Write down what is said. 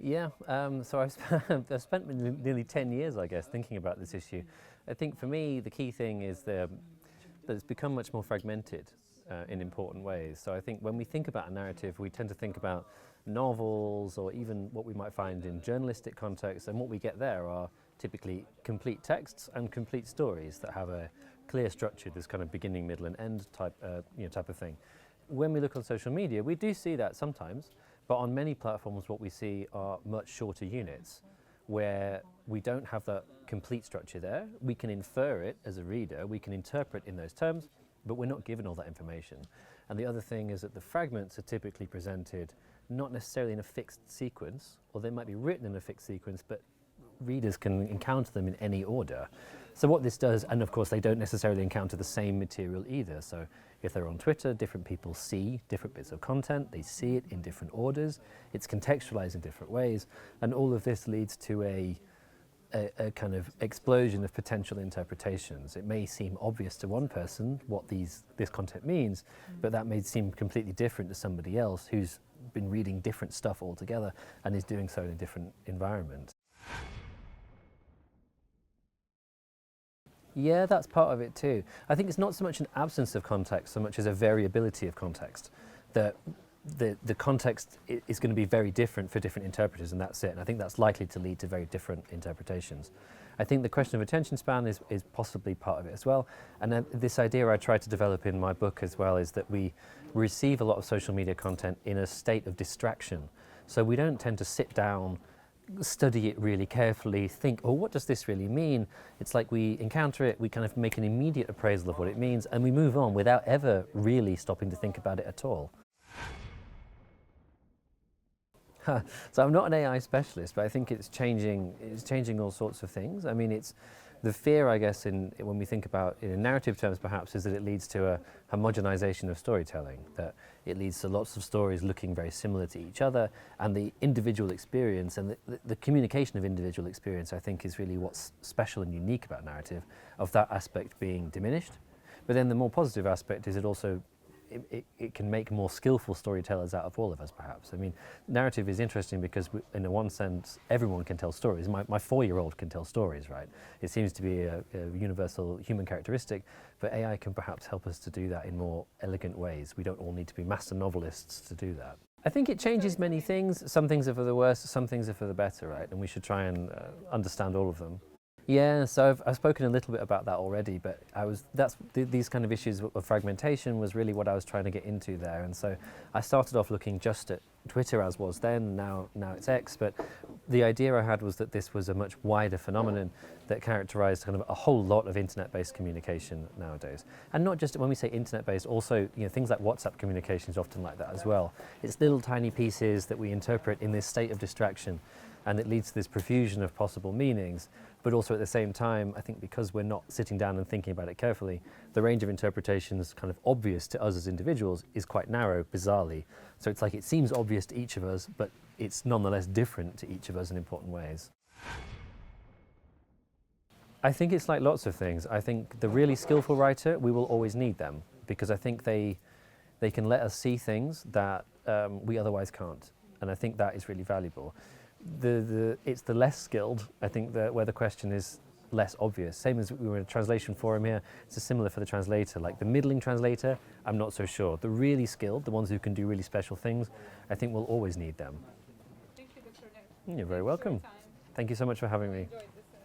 Yeah, so I've spent nearly 10 years, I guess, thinking about this issue. I think for me, the key thing is that it's become much more fragmented in important ways. So I think when we think about a narrative, we tend to think about novels or even what we might find in journalistic contexts, and what we get there are typically complete texts and complete stories that have a clear structure, this kind of beginning, middle and end type of thing. When we look on social media, we do see that sometimes, but on many platforms what we see are much shorter units where we don't have that complete structure there. We can infer it as a reader, we can interpret in those terms, but we're not given all that information. And the other thing is that the fragments are typically presented not necessarily in a fixed sequence, or they might be written in a fixed sequence, but readers can encounter them in any order. So what this does, and of course they don't necessarily encounter the same material either, so if they're on Twitter, different people see different bits of content, they see it in different orders, it's contextualized in different ways, and all of this leads to a kind of explosion of potential interpretations. It may seem obvious to one person what this content means, but that may seem completely different to somebody else who's been reading different stuff altogether and is doing so in a different environment. Yeah, that's part of it too. I think it's not so much an absence of context so much as a variability of context. That the context is going to be very different for different interpreters, and that's it. And I think that's likely to lead to very different interpretations. I think the question of attention span is possibly part of it as well. And then this idea I try to develop in my book as well is that we receive a lot of social media content in a state of distraction. So we don't tend to sit down, study it really carefully, think, oh, what does this really mean? It's like we encounter it, we kind of make an immediate appraisal of what it means, and we move on without ever really stopping to think about it at all. So I'm not an AI specialist, but I think it's changing all sorts of things. I mean, it's the fear, I guess, when we think about in narrative terms perhaps, is that it leads to a homogenization of storytelling, that it leads to lots of stories looking very similar to each other, and the individual experience and the communication of individual experience, I think, is really what's special and unique about narrative, of that aspect being diminished. But then the more positive aspect is it can make more skillful storytellers out of all of us, perhaps. I mean, narrative is interesting because, in one sense, everyone can tell stories. My 4-year-old can tell stories, right? It seems to be a universal human characteristic, but AI can perhaps help us to do that in more elegant ways. We don't all need to be master novelists to do that. I think it changes many things. Some things are for the worse, some things are for the better, right? And we should try and understand all of them. Yeah, so I've spoken a little bit about that already, but these kind of issues of fragmentation was really what I was trying to get into there. And so I started off looking just at Twitter, as was then, now it's X, but the idea I had was that this was a much wider phenomenon that characterized kind of a whole lot of internet-based communication nowadays. And not just when we say internet-based, also things like WhatsApp communication is often like that as well. It's little tiny pieces that we interpret in this state of distraction, and it leads to this profusion of possible meanings. But also at the same time, I think because we're not sitting down and thinking about it carefully, the range of interpretations kind of obvious to us as individuals is quite narrow, bizarrely. So it's like it seems obvious to each of us, but it's nonetheless different to each of us in important ways. I think it's like lots of things. I think the really skillful writer, we will always need them, because I think they can let us see things that we otherwise can't. And I think that is really valuable. It's the less skilled, I think, where the question is less obvious. Same as we were in a translation forum here, it's similar for the translator. Like the middling translator, I'm not so sure. The really skilled, the ones who can do really special things, I think we'll always need them. Thank you, Dr. Nell. You're very welcome. Thank you so much for having me.